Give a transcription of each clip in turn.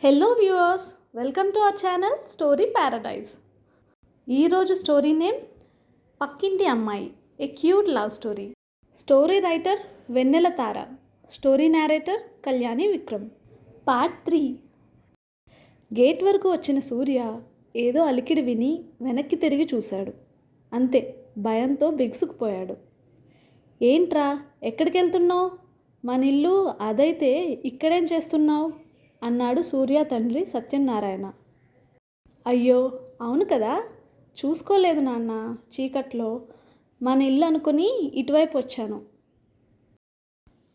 Hello viewers, welcome to our channel story Paradise. ఈరోజు story name పక్కింటి అమ్మాయి, ఏ cute love story. Story writer వెన్నెల తార, story narrator Kalyani Vikram. Part 3. Gate వరకు వచ్చిన సూర్య ఏదో అలికిడి విని వెనక్కి తిరిగి చూశాడు. అంతే, భయంతో బిగుసుకుపోయాడు. ఏంట్రా, ఎక్కడికి వెళ్తున్నావు? మన ఇల్లు అదైతే ఇక్కడేం చేస్తున్నావు అన్నాడు సూర్య తండ్రి సత్యనారాయణ. అయ్యో అవును కదా, చూసుకోలేదు నాన్న, చీకట్లో మన ఇల్లు అనుకుని ఇటువైపు వచ్చాను.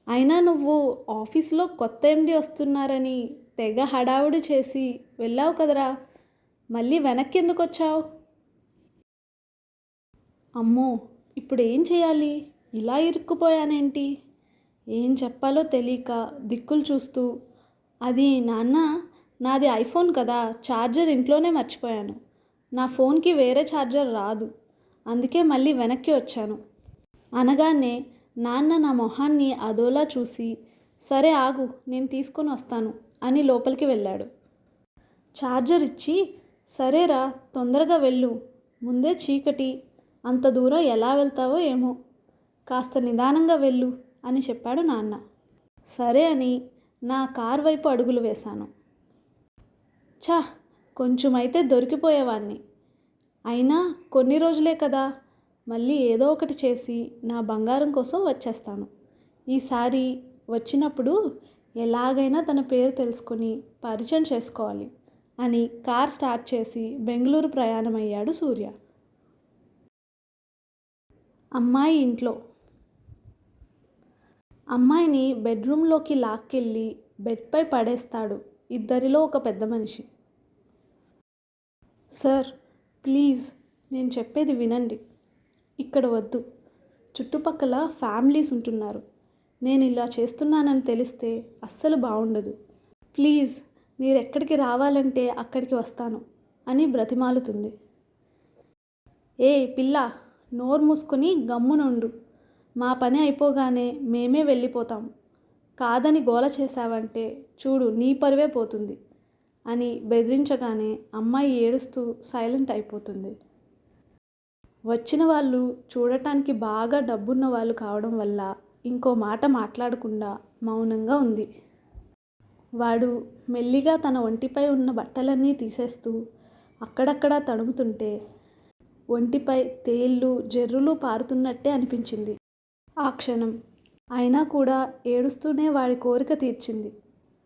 అయినా నువ్వు ఆఫీస్లో కొత్త ఎండి వస్తున్నారని తెగ హడావుడి చేసి వెళ్ళావు కదరా, మళ్ళీ వెనక్కి ఎందుకు వచ్చావు? అమ్మో, ఇప్పుడు ఏం చేయాలి? ఇలా ఇరుక్కుపోయానేంటి? ఏం చెప్పాలో తెలియక దిక్కులు చూస్తూ, అది నాన్న, నాది ఐఫోన్ కదా, ఛార్జర్ ఇంట్లోనే మర్చిపోయాను. నా ఫోన్కి వేరే ఛార్జర్ రాదు, అందుకే మళ్ళీ వెనక్కి వచ్చాను అనగానే నాన్న నా మొహాన్ని అదోలా చూసి, సరే ఆగు, నేను తీసుకొని వస్తాను అని లోపలికి వెళ్ళాడు. ఛార్జర్ ఇచ్చి, సరేరా తొందరగా వెళ్ళు, ముందే చీకటి, అంత దూరం ఎలా వెళ్తావో ఏమో, కాస్త నిదానంగా వెళ్ళు అని చెప్పాడు నాన్న. సరే అని నా కార్ వైపు అడుగులు వేశాను. ఛా, కొంచెమైతే దొరికిపోయేవాణ్ణి. అయినా కొన్ని రోజులే కదా, మళ్ళీ ఏదో ఒకటి చేసి నా బంగారం కోసం వచ్చేస్తాను. ఈసారి వచ్చినప్పుడు ఎలాగైనా తన పేరు తెలుసుకొని పరిచయం చేసుకోవాలి అని కార్ స్టార్ట్ చేసి బెంగళూరు ప్రయాణమయ్యాడు సూర్య. అమ్మాయి ఇంట్లో. అమ్మాయిని బెడ్రూమ్లోకి లాక్కెళ్ళి బెడ్పై పడేస్తాడు ఇద్దరిలో ఒక పెద్ద మనిషి. సార్ ప్లీజ్, నేను చెప్పేది వినండి, ఇక్కడ వద్దు, చుట్టుపక్కల ఫ్యామిలీస్ ఉంటున్నారు, నేను ఇలా చేస్తున్నానని తెలిస్తే అస్సలు బాగుండదు, ప్లీజ్ మీరు ఎక్కడికి రావాలంటే అక్కడికి వస్తాను అని బ్రతిమాలుతుంది. ఏ పిల్ల, నోరు మూసుకొని గమ్మునుండు, మా పని అయిపోగానే మేమే వెళ్ళిపోతాం, కాదని గోల చేశావంటే చూడు నీ పరువే పోతుంది అని బెదిరించగానే అమ్మాయి ఏడుస్తూ సైలెంట్ అయిపోతుంది. వచ్చిన వాళ్ళు చూడటానికి బాగా డబ్బున్న వాళ్ళు కావడం వల్ల ఇంకో మాట మాట్లాడకుండా మౌనంగా ఉంది. వాడు మెల్లిగా తన ఒంటిపై ఉన్న బట్టలన్నీ తీసేస్తూ అక్కడక్కడా తడుముతుంటే ఒంటిపై తేళ్ళు జెర్రులు పారుతున్నట్టే అనిపించింది ఆ క్షణం. అయినా కూడా ఏడుస్తూనే వాడి కోరిక తీర్చింది.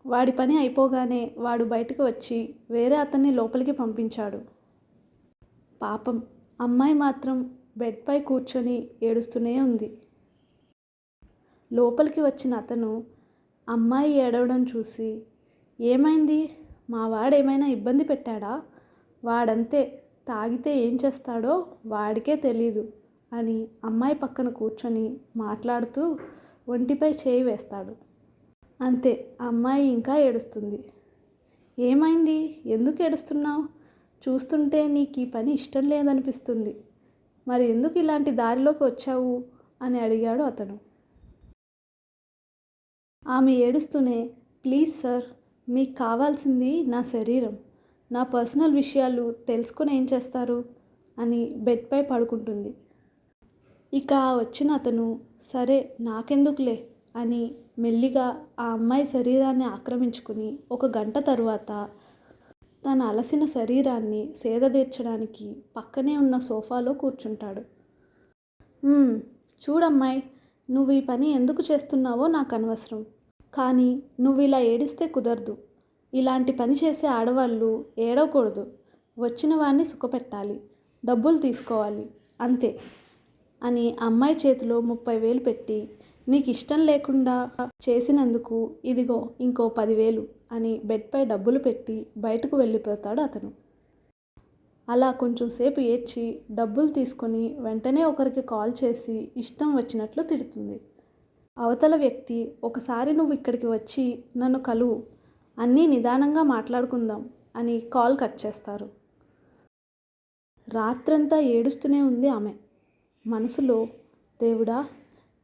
వాడి పని అయిపోగానే వాడు బయటకు వచ్చి వేరే అతన్ని లోపలికి పంపించాడు. పాపం అమ్మాయి మాత్రం బెడ్పై కూర్చొని ఏడుస్తూనే ఉంది. లోపలికి వచ్చిన అతను అమ్మాయి ఏడవడం చూసి, ఏమైంది, మా వాడేమైనా ఇబ్బంది పెట్టాడా? వాడంతే, తాగితే ఏం చేస్తాడో వాడికే తెలీదు అని అమ్మాయి పక్కన కూర్చొని మాట్లాడుతూ ఒంటిపై చేయి వేస్తాడు. అంతే, అమ్మాయి ఇంకా ఏడుస్తుంది. ఏమైంది, ఎందుకు ఏడుస్తున్నావు? చూస్తుంటే నీకు ఈ పని ఇష్టం లేదనిపిస్తుంది, మరి ఎందుకు ఇలాంటి దారిలోకి వచ్చావు అని అడిగాడు అతను. ఆమె ఏడుస్తూనే, ప్లీజ్ సార్, మీకు కావాల్సింది నా శరీరం, నా పర్సనల్ విషయాలు తెలుసుకొని ఏం చేస్తారు అని బెడ్పై పడుకుంటుంది. ఇక వచ్చిన అతను, సరే నాకెందుకులే అని మెల్లిగా ఆ అమ్మాయి శరీరాన్ని ఆక్రమించుకుని 1 గంట తరువాత తన అలసిన శరీరాన్ని సేదతీర్చడానికి పక్కనే ఉన్న సోఫాలో కూర్చుంటాడు. చూడమ్మాయి, నువ్వు ఈ పని ఎందుకు చేస్తున్నావో నాకు అనవసరం, కానీ నువ్వు ఇలా ఏడిస్తే కుదరదు. ఇలాంటి పని చేసే ఆడవాళ్ళు ఏడవకూడదు, వచ్చిన వాడిని సుఖపెట్టాలి, డబ్బులు తీసుకోవాలి, అంతే అని అమ్మాయి చేతిలో 30,000 పెట్టి, నీకు ఇష్టం లేకుండా చేసినందుకు ఇదిగో ఇంకో 10,000 అని బెడ్పై డబ్బులు పెట్టి బయటకు వెళ్ళిపోతాడు అతను. అలా కొంచెం సేపు ఏడ్చి డబ్బులు తీసుకొని వెంటనే ఒకరికి కాల్ చేసి ఇష్టం వచ్చినట్లు తిడుతుంది. అవతల వ్యక్తి, ఒకసారి నువ్వు ఇక్కడికి వచ్చి నన్ను కలువు, అన్నీ నిదానంగా మాట్లాడుకుందాం అని కాల్ కట్ చేస్తారు. రాత్రంతా ఏడుస్తూనే ఉంది ఆమె. మనసులో, దేవుడా,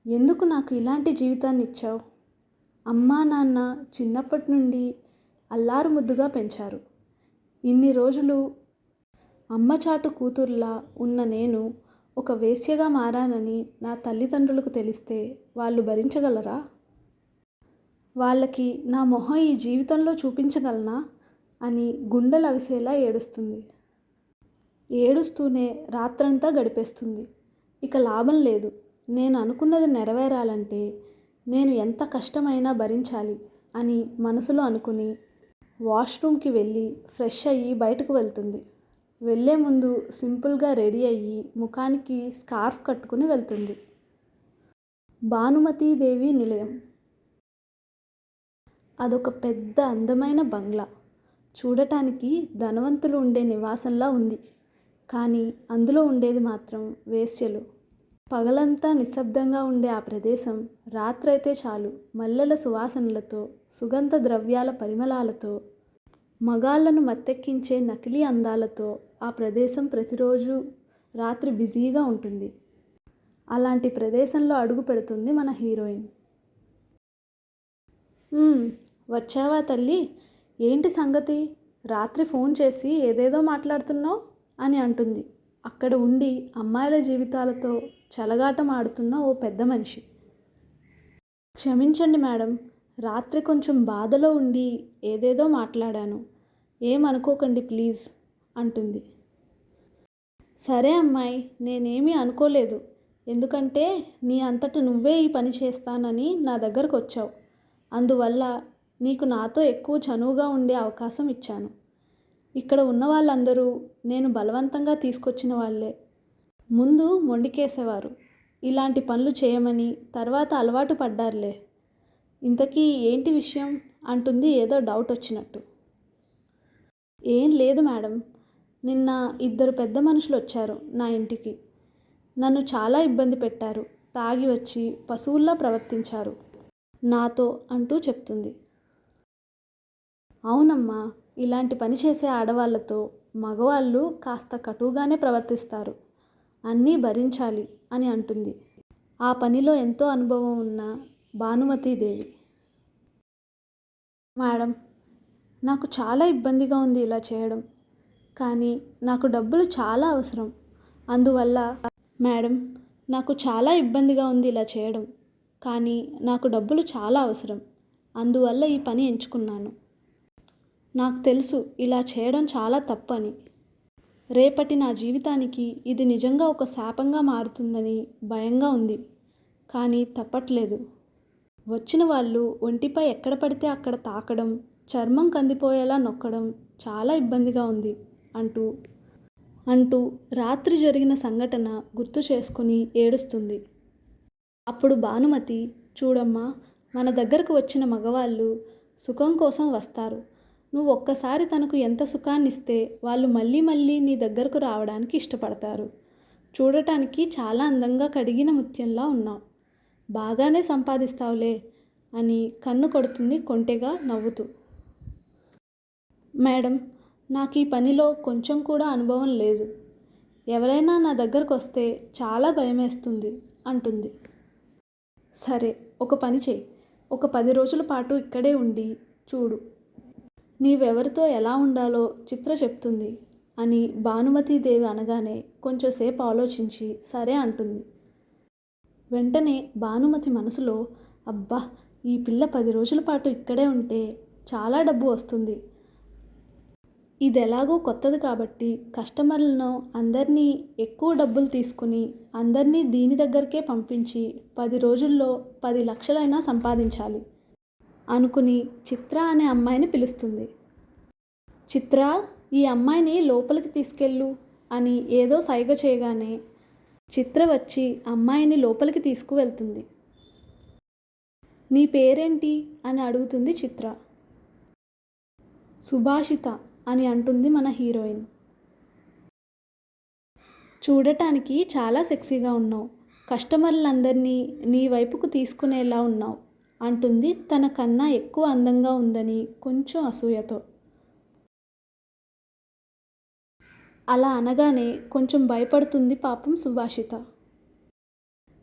ఎందుకు నాకు ఇలాంటి జీవితాన్ని ఇచ్చావు? అమ్మా నాన్న చిన్నప్పటి నుండి అల్లారు ముద్దుగా పెంచారు. ఇన్ని రోజులు అమ్మచాటు కూతుర్లా ఉన్న నేను ఒక వేశ్యగా మారానని నా తల్లిదండ్రులకు తెలిస్తే వాళ్ళు భరించగలరా? వాళ్ళకి నా మొహం ఈ జీవితంలో చూపించగలనా అని గుండెలు అవిసేలా ఏడుస్తుంది. ఏడుస్తూనే రాత్రంతా గడిపేస్తుంది. ఇక లాభం లేదు. నేను అనుకున్నది నెరవేరాలంటే నేను ఎంత కష్టమైనా భరించాలి అని మనసులో అనుకుని వాష్రూమ్కి వెళ్ళి ఫ్రెష్ అయ్యి బయటకు వెళ్తుంది. వెళ్ళే ముందు సింపుల్గా రెడీ అయ్యి ముఖానికి స్కార్ఫ్ కట్టుకుని వెళ్తుంది. భానుమతీదేవి నిలయం. అదొక పెద్ద అందమైన బంగ్లా. చూడటానికి ధనవంతులు ఉండే నివాసంలా ఉంది. కానీ అందులో ఉండేది మాత్రం వేశ్యలు. పగలంతా నిశ్శబ్దంగా ఉండే ఆ ప్రదేశం రాత్రైతే చాలు మల్లెల సువాసనలతో, సుగంధ ద్రవ్యాల పరిమళాలతో, మగాళ్లను మత్తెక్కించే నకిలీ అందాలతో ఆ ప్రదేశం ప్రతిరోజు రాత్రి బిజీగా ఉంటుంది. అలాంటి ప్రదేశంలో అడుగు పెడుతుంది మన హీరోయిన్. వచ్చావా తల్లి? ఏంటి సంగతి? రాత్రి ఫోన్ చేసి ఏదేదో మాట్లాడుతున్నావు అని అంటుంది అక్కడ ఉండి అమ్మాయిల జీవితాలతో చెలగాటం ఆడుతున్న ఓ పెద్ద మనిషి. క్షమించండి మేడం, రాత్రి కొంచెం బాధలో ఉండి ఏదేదో మాట్లాడాను, ఏమనుకోకండి ప్లీజ్ అంటుంది. సరే అమ్మాయి, నేనేమీ అనుకోలేదు. ఎందుకంటే నీ అంతట నువ్వే ఈ పని చేస్తానని నా దగ్గరకు వచ్చావు. అందువల్ల నీకు నాతో ఎక్కువ చనువుగా ఉండే అవకాశం ఇచ్చాను. ఇక్కడ ఉన్న వాళ్ళందరూ నేను బలవంతంగా తీసుకొచ్చిన వాళ్ళే. ముందు మొండికేసేవారు, ఇలాంటి పనులు చేయమని. తర్వాత అలవాటు పడ్డారులే. ఇంతకీ ఏంటి విషయం అంటుంది ఏదో డౌట్ వచ్చినట్టు. ఏం లేదు మేడం, నిన్న 2 పెద్ద మనుషులు వచ్చారు నా ఇంటికి. నన్ను చాలా ఇబ్బంది పెట్టారు. తాగి వచ్చి పశువుల్లా ప్రవర్తించారు నాతో అంటూ చెప్తుంది. అవునమ్మా, ఇలాంటి పని చేసే ఆడవాళ్లతో మగవాళ్ళు కాస్త కటువుగానే ప్రవర్తిస్తారు. అన్నీ భరించాలి అని అంటుంది ఆ పనిలో ఎంతో అనుభవం ఉన్న భానుమతీదేవి. మేడం, నాకు చాలా ఇబ్బందిగా ఉంది ఇలా చేయడం. కానీ నాకు డబ్బులు చాలా అవసరం. అందువల్ల మేడం, నాకు చాలా ఇబ్బందిగా ఉంది ఇలా చేయడం. కానీ నాకు డబ్బులు చాలా అవసరం. అందువల్ల ఈ పని ఎంచుకున్నాను. నాకు తెలుసు ఇలా చేయడం చాలా తప్పు అని. రేపటి నా జీవితానికి ఇది నిజంగా ఒక శాపంగా మారుతుందని భయంగా ఉంది. కానీ తప్పట్లేదు. వచ్చిన వాళ్ళు ఒంటిపై ఎక్కడ పడితే అక్కడ తాకడం, చర్మం కందిపోయేలా నొక్కడం చాలా ఇబ్బందిగా ఉంది అంటూ రాత్రి జరిగిన సంఘటన గుర్తు చేసుకుని ఏడుస్తుంది. అప్పుడు భానుమతి, చూడమ్మా, మన దగ్గరకు వచ్చిన మగవాళ్ళు సుఖం కోసం వస్తారు. నువ్వు ఒక్కసారి తనకు ఎంత సుఖాన్నిస్తే వాళ్ళు మళ్ళీ మళ్ళీ నీ దగ్గరకు రావడానికి ఇష్టపడతారు. చూడటానికి చాలా అందంగా కడిగిన ముత్యంలా ఉన్నావు. బాగానే సంపాదిస్తావులే అని కన్ను కొడుతుంది కొంటెగా నవ్వుతూ. మేడం, నాకు ఈ పనిలో కొంచెం కూడా అనుభవం లేదు. ఎవరైనా నా దగ్గరకు వస్తే చాలా భయమేస్తుంది అంటుంది. సరే, ఒక పని చేయి. ఒక 10 రోజుల పాటు ఇక్కడే ఉండి చూడు. నీవెవరితో ఎలా ఉండాలో చిత్ర చెప్తుంది అని భానుమతీదేవి అనగానే కొంచెంసేపు ఆలోచించి సరే అంటుంది. వెంటనే భానుమతి మనసులో, అబ్బా, ఈ పిల్ల 10 రోజుల పాటు ఇక్కడే ఉంటే చాలా డబ్బు వస్తుంది. ఇది ఎలాగో కొత్తది కాబట్టి కస్టమర్లను అందరినీ ఎక్కువ డబ్బులు తీసుకుని అందరినీ దీని దగ్గరకే పంపించి 10 రోజుల్లో 10 లక్షలైనా సంపాదించాలి అనుకుని చిత్ర అనే అమ్మాయిని పిలుస్తుంది. చిత్ర, ఈ అమ్మాయిని లోపలికి తీసుకెళ్ళు అని ఏదో సైగ చేయగానే చిత్ర వచ్చి అమ్మాయిని లోపలికి తీసుకువెళ్తుంది. నీ పేరేంటి అని అడుగుతుంది చిత్ర. సుభాషిత అని అంటుంది మన హీరోయిన్. చూడటానికి చాలా సెక్సీగా ఉన్నావు. కస్టమర్లందరినీ నీ వైపుకు తీసుకునేలా ఉన్నావు అంటుంది తన కన్నా ఎక్కువ అందంగా ఉందని కొంచెం అసూయతో. అలా అనగానే కొంచెం భయపడుతుంది పాపం సుభాషిత.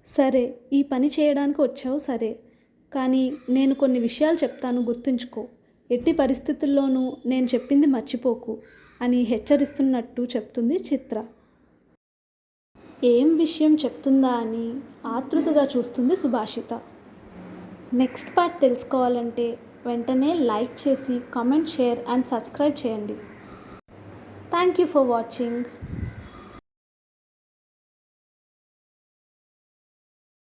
సరే, ఈ పని చేయడానికి వచ్చావు సరే, కానీ నేను కొన్ని విషయాలు చెప్తాను గుర్తుంచుకో. ఎట్టి పరిస్థితుల్లోనూ నేను చెప్పింది మర్చిపోకు అని హెచ్చరిస్తున్నట్టు చెప్తుంది చిత్ర. ఏం విషయం చెప్తుందా అని ఆతృతగా చూస్తుంది సుభాషిత. నెక్స్ట్ పార్ట్ తెలుసుకోవాలంటే వెంటనే లైక్ చేసి కామెంట్, షేర్ అండ్ సబ్స్క్రైబ్ చేయండి. Thank you for watching.